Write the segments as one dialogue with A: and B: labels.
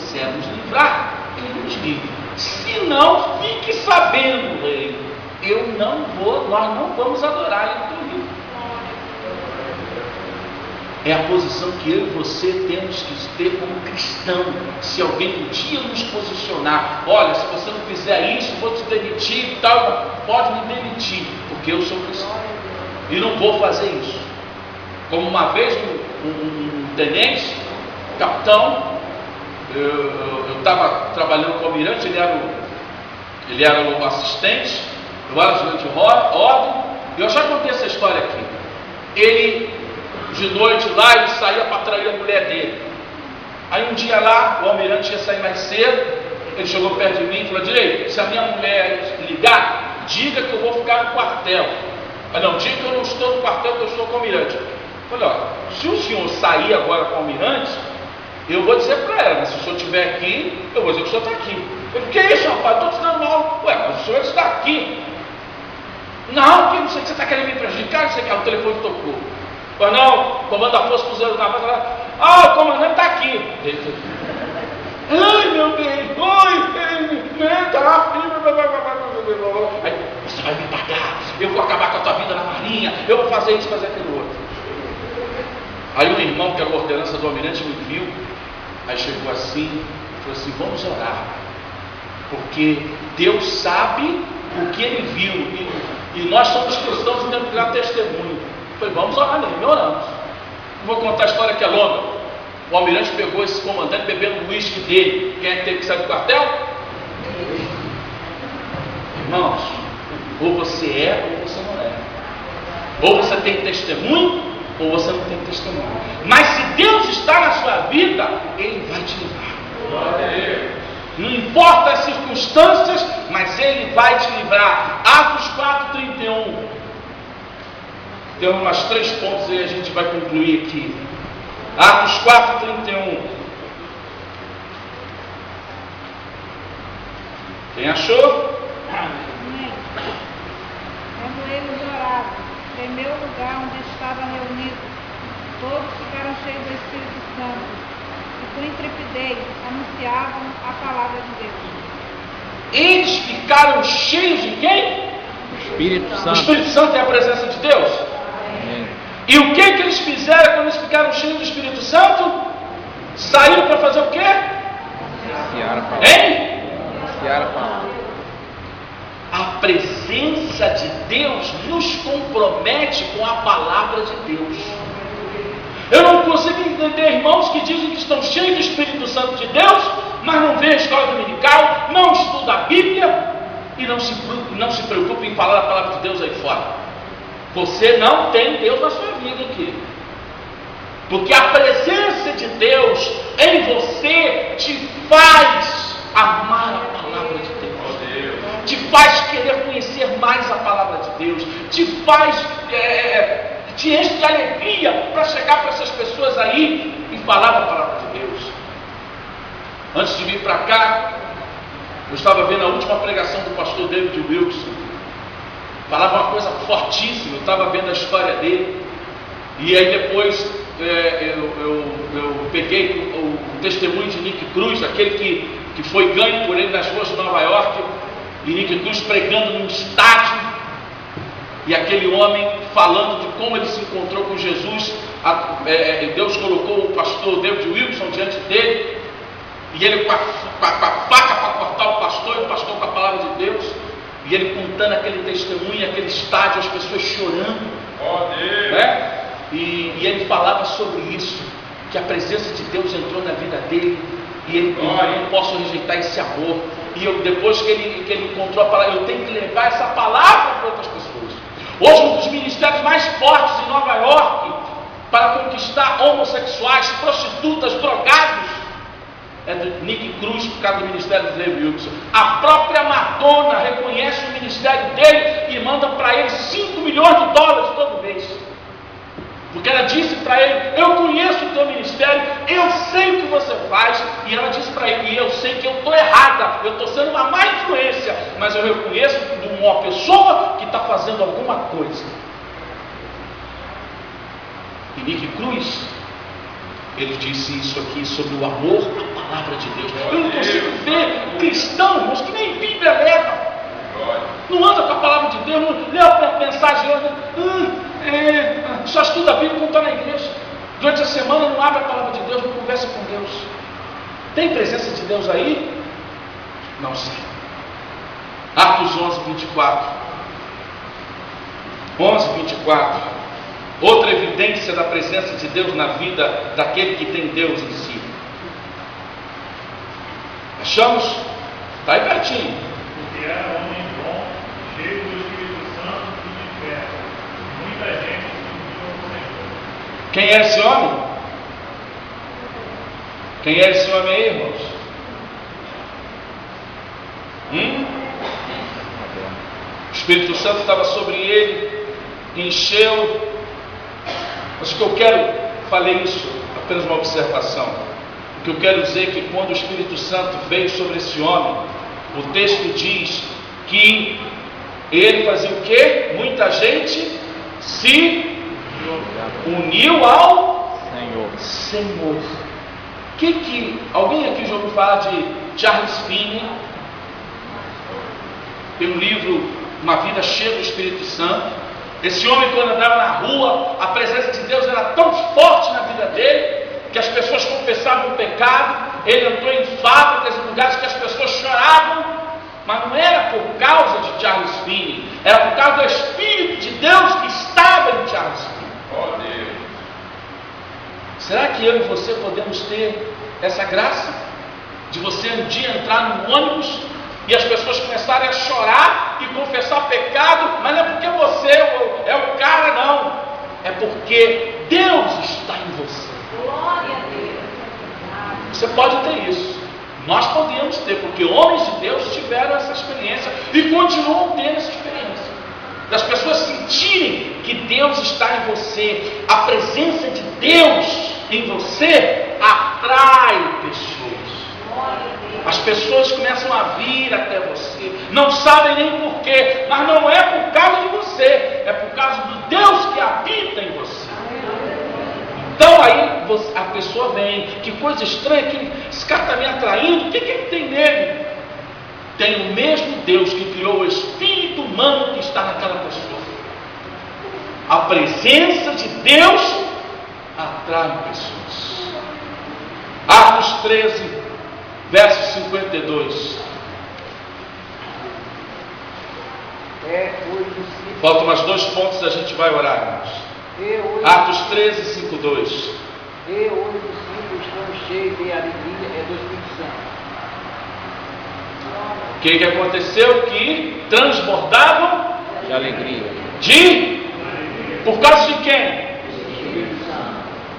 A: quiser nos livrar, Ele nos livre. Se não, fique sabendo, rei, nós não vamos adorar Ele do livro. É a posição que eu e você temos que ter como cristão. Se alguém um dia nos posicionar, olha, se você não fizer isso, vou te demitir e tal, pode me demitir, porque eu sou cristão e não vou fazer isso. Como uma vez um tenente, capitão, eu estava trabalhando com o almirante, ele era o assistente, eu era o ajudante de ordem, eu já contei essa história aqui. Ele, de noite lá, ele saía para trair a mulher dele. Aí um dia lá, o almirante ia sair mais cedo, ele chegou perto de mim e falou: direito, se a minha mulher ligar, diga que eu vou ficar no quartel. Mas não, diga que eu não estou no quartel, que eu estou com o almirante. Eu falei: olha, se o senhor sair agora com o almirante, eu vou dizer para ela, mas se o senhor estiver aqui, eu vou dizer que o senhor está aqui. Eu falei: que é isso, rapaz? Estou te dando mal. Ué, mas o senhor está aqui. Não, que não sei que você está querendo me prejudicar, não sei que o telefone tocou. Mas não, comando da Força Cruzeiro na base, o comandante está aqui. Ai, meu bem, aí, você vai me pagar, eu vou acabar com a tua vida na marinha, eu vou fazer isso, fazer aquilo outro. Aí um irmão, que é a ordenança do almirante, me viu, aí chegou assim, falou assim: vamos orar, porque Deus sabe o que ele viu, e nós somos cristãos e temos que dar testemunho. Eu falei: vamos orar nele, oramos. Vou contar a história que é longa. O almirante pegou esse comandante bebendo o uísque dele. Quem é que teve que sair do quartel? Irmãos, ou você é ou você não é. Ou você tem testemunho ou você não tem testemunho. Mas se Deus está na sua vida, Ele vai te livrar. Não importa as circunstâncias, mas Ele vai te livrar. Atos 4:31. Tem umas 3 pontos e a gente vai concluir aqui. Atos 4:31. Quem achou?
B: Amém. Quando eles oravam, tremeu o lugar onde estava reunido. Todos ficaram cheios do Espírito Santo e com intrepidez anunciavam a palavra de Deus.
A: Eles ficaram cheios de quem?
C: Espírito Santo.
A: O Espírito Santo é a presença de Deus.
C: Amém.
A: E o que eles fizeram quando eles ficaram cheios do Espírito Santo? Saíram para fazer o quê?
C: Anunciar a palavra.
A: Hein?
C: Anunciar a palavra.
A: A presença de Deus nos compromete com a palavra de Deus. Eu não consigo entender irmãos que dizem que estão cheios do Espírito Santo de Deus, mas não vê a escola dominical, não estuda a Bíblia e não se preocupa em falar a palavra de Deus aí fora. Você não tem Deus na sua vida aqui. Porque a presença de Deus em você te faz amar a palavra de Deus, te faz querer conhecer mais a palavra de Deus, te faz, te enche de alegria para chegar para essas pessoas aí e falar a palavra de Deus. Antes de vir para cá, eu estava vendo a última pregação do pastor David Wilson. Falava uma coisa fortíssima, eu estava vendo a história dele. E aí depois eu peguei o testemunho de Nick Cruz, aquele que foi ganho por ele nas ruas de Nova York. E Nick Cruz pregando num estádio. E aquele homem falando de como ele se encontrou com Jesus. Deus colocou o pastor David Wilson diante dele. E ele com a faca para cortar o pastor, e o pastor com a palavra de Deus. E ele contando aquele testemunho, aquele estádio, as pessoas chorando. Né? E ele falava sobre isso, que a presença de Deus entrou na vida dele. E ele eu não posso rejeitar esse amor. E depois que ele encontrou a palavra, eu tenho que levar essa palavra para outras pessoas. Hoje um dos ministérios mais fortes em Nova York para conquistar homossexuais, prostitutas, drogados é do Nick Cruz, por causa do ministério de David Wilson. A própria Madonna reconhece o ministério dele e manda para ele $5 milhões todo mês. Porque ela disse para ele: eu conheço o teu ministério, eu sei o que você faz. E ela disse para ele: e eu sei que eu estou errada, eu estou sendo uma má influência, mas eu reconheço uma pessoa que está fazendo alguma coisa. E Nick Cruz, ele disse isso aqui sobre o amor à palavra palavra de Deus. Eu não consigo ver cristão, irmãos, que nem Bíblia leva. Não anda com a palavra de Deus, não lê a mensagem, só estuda a Bíblia quando está na igreja. Durante a semana não abre a palavra de Deus, não conversa com Deus. Tem presença de Deus aí? Não sei. Atos 11, 24. 11, 24. Outra evidência da presença de Deus na vida daquele que tem Deus em si. Achamos? Está aí pertinho.
D: Porque era homem bom, cheio do Espírito Santo e de fé. Muita gente se uniu ao Senhor.
A: Quem era esse homem? Quem era esse homem aí, irmãos? O Espírito Santo estava sobre ele, encheu. Mas o que eu quero, falei isso, apenas uma observação. O que eu quero dizer é que quando o Espírito Santo veio sobre esse homem, o texto diz que ele fazia o quê? Muita gente se uniu ao Senhor. Alguém aqui já ouviu falar de Charles Finney? Tem um livro, Uma Vida Cheia do Espírito Santo. Esse homem, quando andava na rua, a presença de Deus era tão forte na vida dele, que as pessoas confessavam o pecado. Ele entrou em fábricas, em lugares que as pessoas choravam, mas não era por causa de Charles Finney, era por causa do Espírito de Deus que estava em Charles Finney. Será que eu e você podemos ter essa graça? De você um dia entrar num ônibus e as pessoas começarem a chorar e confessar pecado, mas não é porque você é o cara, não. É porque Deus está em você.
B: Glória a Deus.
A: Você pode ter isso. Nós podemos ter, porque homens de Deus tiveram essa experiência e continuam tendo essa experiência. Das pessoas sentirem que Deus está em você. A presença de Deus em você atrai pessoas. As pessoas começam a vir até você, não sabem nem porquê, mas não é por causa de você, é por causa do Deus que habita em você. Então aí a pessoa vem, que coisa estranha, que esse cara está me atraindo, o que ele tem nele? Tem o mesmo Deus que criou o espírito humano que está naquela pessoa. A presença de Deus atrai pessoas. Atos 13, verso 52. Faltam mais 2 pontos e a gente vai orar, irmãos. Atos 13, 52.
E: E os discípulos estão cheios de alegria do Espírito Santo.
A: O que aconteceu? Que transbordavam
C: De alegria.
A: por causa de quem?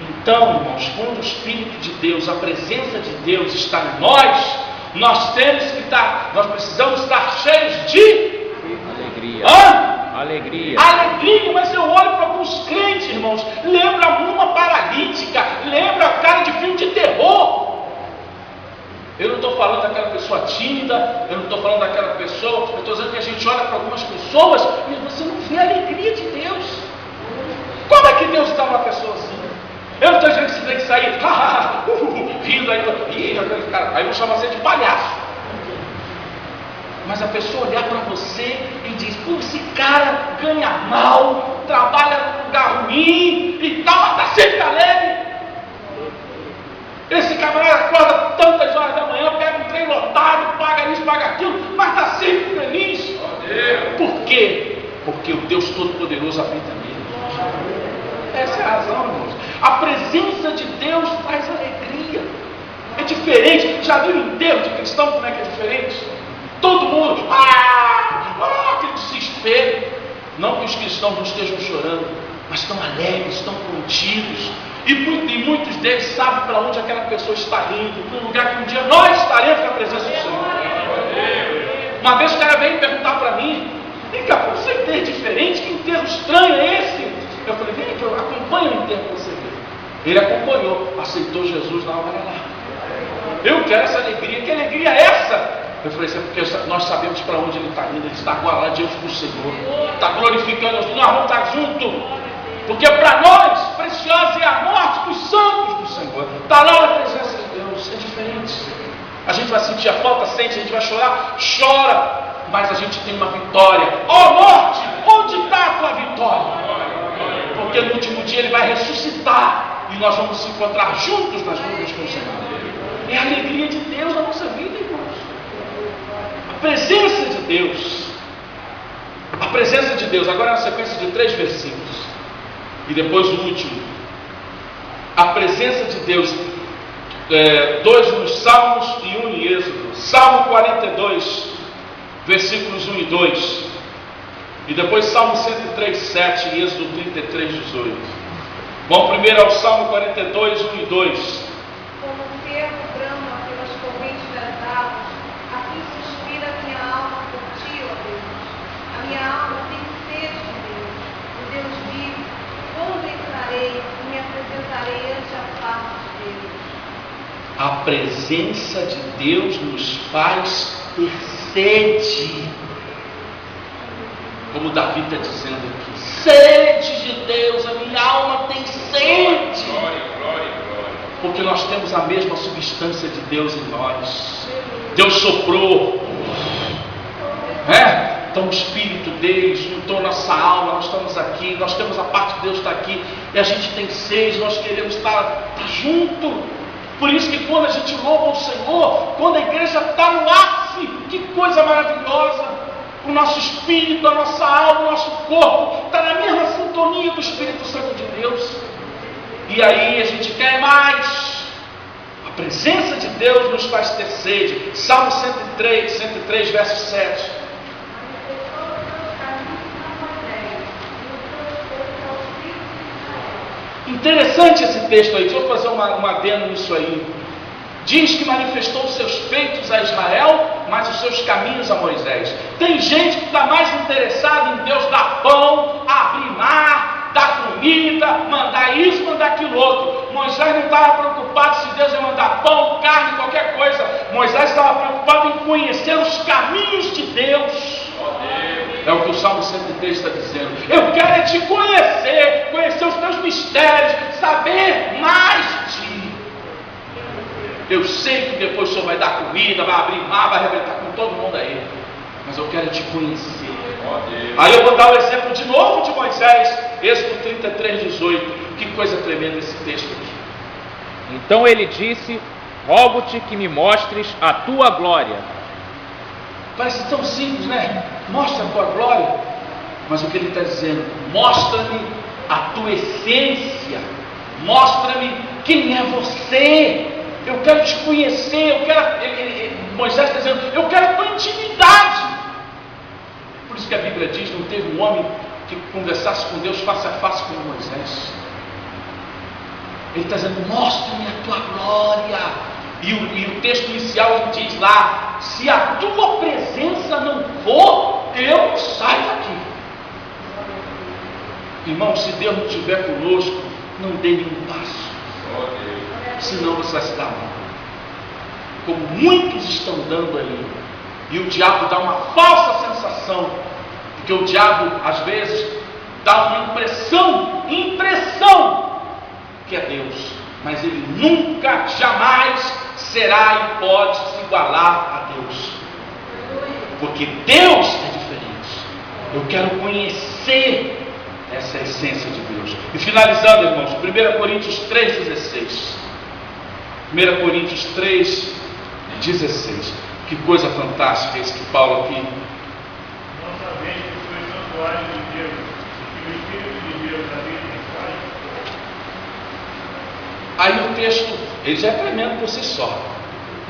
A: Então, irmãos, quando o Espírito de Deus, a presença de Deus está em nós, nós precisamos estar cheios de
C: Alegria. Alegria.
A: Alegria. Mas eu olho para alguns crentes, irmãos, lembra uma paralítica, lembra a cara de filme de terror. Eu não estou falando daquela pessoa tímida, eu não estou falando daquela pessoa, eu estou dizendo que a gente olha para algumas pessoas e você não vê a alegria de Deus. Como é que Deus está numa pessoa assim? Eu não estou dizendo que você tem que sair rindo aí eu vou chamar você de palhaço. Mas a pessoa olhar para você e diz: pô, esse cara ganha mal, trabalha num lugar ruim e tal, mas está sempre alegre. Esse camarada acorda tantas horas da manhã, pega um trem lotado, paga isso, paga aquilo, mas está sempre feliz. Por quê? Porque o Deus Todo-Poderoso habita nele. Essa é a razão, irmãos. A presença de Deus traz alegria. É diferente. Já viram o enterro de cristão como é que é diferente? Todo mundo, aquele desespero. Não que os cristãos não estejam chorando, mas estão alegres, estão contidos. E muitos deles sabem para onde aquela pessoa está indo, para um lugar que um dia nós estaremos na presença do Senhor. Uma vez o cara veio perguntar para mim: vem cá, você enterro diferente? Que enterro estranho é esse? Eu falei: vem aqui, acompanha o enterro para você ver. Ele acompanhou, aceitou Jesus na hora lá. Eu quero essa alegria. Que alegria é essa? Eu falei: isso é porque nós sabemos para onde ele está indo. Ele está agora lá diante do Senhor, está glorificando a Deus. Nós vamos estar juntos, porque para nós preciosa é a morte dos santos do Senhor. Está lá na presença de Deus. É diferente. a gente vai sentir a falta, sente, a gente vai chorar, chora, mas a gente tem uma vitória. Ó morte, onde está a tua vitória? Porque no último dia ele vai ressuscitar e nós vamos se encontrar juntos nas nuvens com o Senhor. É a alegria de Deus na nossa vida, irmãos. A presença de Deus. A presença de Deus. Agora é uma sequência de 3 versículos. E depois o último. A presença de Deus. 2 nos Salmos e 1 em Êxodo. Salmo 42, versículos 1 e 2. E depois Salmo 103, 7 e Êxodo 33, 18. Vamos primeiro ao Salmo 42, 1 e 2.
B: Como o ferro brama pelas correntes das águas, assim suspira a minha alma por ti, ó Deus. A minha alma tem sede de Deus, o Deus vivo. Quando entrarei e me apresentarei ante a face de Deus.
A: A presença de Deus nos faz ter sede. Como Davi está dizendo aqui, sede de Deus, a minha alma tem sede.
C: Glória, glória, glória.
A: Porque nós temos a mesma substância de Deus em nós. Deus soprou, então o Espírito dele juntou nossa alma, nós estamos aqui, nós temos a parte de Deus está aqui, e a gente tem sede, nós queremos estar junto. Por isso que quando a gente louva o Senhor, quando a igreja está no ápice, que coisa maravilhosa. O nosso espírito, a nossa alma, o nosso corpo está na mesma sintonia do Espírito Santo de Deus. E aí a gente quer mais. A presença de Deus nos faz ter sede. Salmo 103, verso 7. Interessante esse texto aí. Deixa eu fazer uma adendo nisso aí. Diz que manifestou os seus feitos a Israel, mas os seus caminhos a Moisés. Tem gente que está mais interessada em Deus dar pão, abrir mar, dar comida, mandar isso, mandar aquilo outro. Moisés não estava preocupado se Deus ia mandar pão, carne, qualquer coisa. Moisés estava preocupado em conhecer os caminhos de Deus. É o que o Salmo 103 está dizendo. Eu quero é te conhecer, conhecer os teus mistérios, saber mais de ti. Eu sei que depois o Senhor vai dar comida, vai abrir mar, vai arrebentar com todo mundo aí. Mas eu quero te conhecer. Aí eu vou dar o exemplo de novo de Moisés, Êxodo 33, 18. Que coisa tremenda esse texto aqui.
C: Então ele disse: rogo-te que me mostres a tua glória.
A: Parece tão simples, né? Mostra a tua glória. Mas o que ele está dizendo? Mostra-me a tua essência. Mostra-me quem é você. Eu quero te conhecer. Moisés está dizendo: eu quero a tua intimidade. Por isso que a Bíblia diz: não teve um homem que conversasse com Deus face a face como Moisés. Ele está dizendo: mostra-me a tua glória. E o texto inicial ele diz lá: se a tua presença não for, eu saio daqui. Irmão, se Deus não estiver conosco, não dê nenhum passo. Senão você vai se dar mal. Como muitos estão dando aí. E o diabo dá uma falsa sensação. Porque o diabo, às vezes, dá uma impressão que é Deus. Mas ele nunca, jamais será e pode se igualar a Deus. Porque Deus é diferente. Eu quero conhecer essa essência de Deus. E finalizando, irmãos, 1 Coríntios 3,16. 1 Coríntios 3,16. Que coisa fantástica isso que Paulo aqui.
D: Não sabeis que sois santuário de Deus, e que o Espírito de Deus habita em vós?
A: Aí o texto, ele já é tremendo por si só.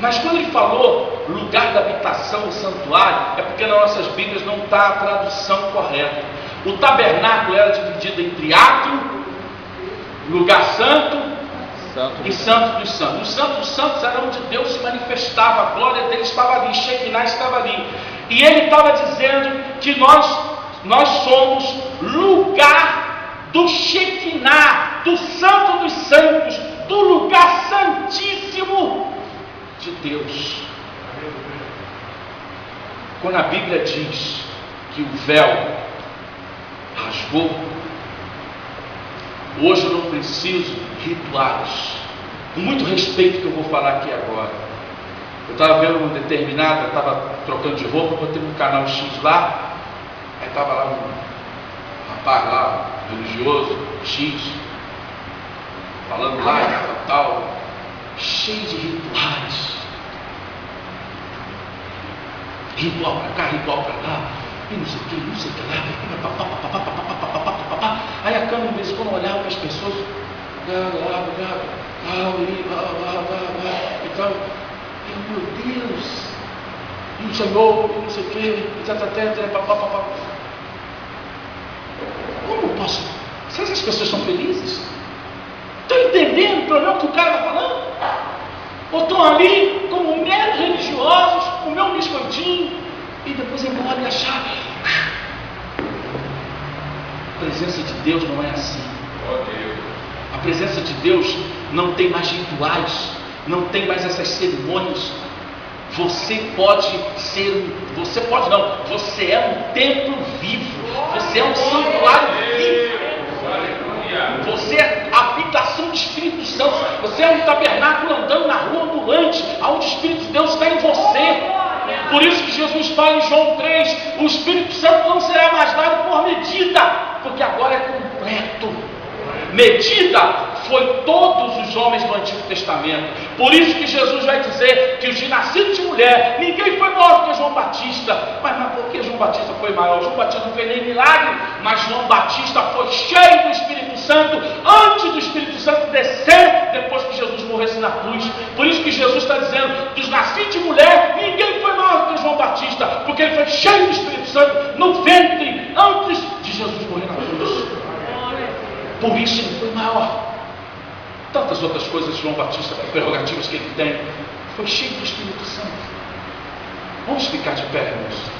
A: Mas quando ele falou lugar da habitação, o santuário, é porque nas nossas Bíblias não está a tradução correta. O tabernáculo era dividido entre átrio, lugar santo e santo dos santos. O santo dos santos era onde Deus se manifestava, a glória dele estava ali, Shekinah estava ali. E ele estava dizendo que nós somos lugar do Shekinah, do santo dos santos, do lugar santíssimo de Deus. Quando a Bíblia diz que o véu rasgou, hoje eu não preciso rituais, com muito respeito que eu vou falar aqui agora. Eu estava vendo uma determinada, estava trocando de roupa, botei um canal X lá, aí estava lá um rapaz lá, religioso, X, falando lá e tal, cheio de rituais. Ritual para cá, ritual para lá, e não sei o que lá. Aí a câmera, de vez em quando, olhava para as pessoas, e tal. Meu Deus, e o Senhor, e não sei o que, Como eu posso? Será que as pessoas são felizes? Estão entendendo o problema que o cara está falando? Ou estão ali como meros religiosos, com o meu biscoitinho, e depois embora e achar. A presença de Deus não é assim. A presença de Deus não tem mais rituais, não tem mais essas cerimônias. Você é um templo vivo, você é um santuário vivo. Você é a habitação do Espírito Santo. Você é um tabernáculo andando na rua ambulante, onde o Espírito de Deus está em você. Por isso que Jesus fala em João 3: o Espírito Santo não será mais dado por medida, porque agora é completo. Medida foi todos os homens do Antigo Testamento. Por isso que Jesus vai dizer que os de nascidos de mulher, ninguém foi maior do que João Batista. Mas por que João Batista foi maior? João Batista não fez nem milagre, mas João Batista foi cheio do Espírito Santo antes do Espírito Santo descer, depois que Jesus morresse na cruz. Por isso que Jesus está dizendo, dos nascidos de mulher, ninguém foi maior do que João Batista, porque ele foi cheio do Espírito Santo no ventre, antes de Jesus morrer na cruz. Por isso ele foi maior. Tantas outras coisas de João Batista, prerrogativas que ele tem, foi cheio do Espírito Santo. Vamos ficar de pé, irmãos.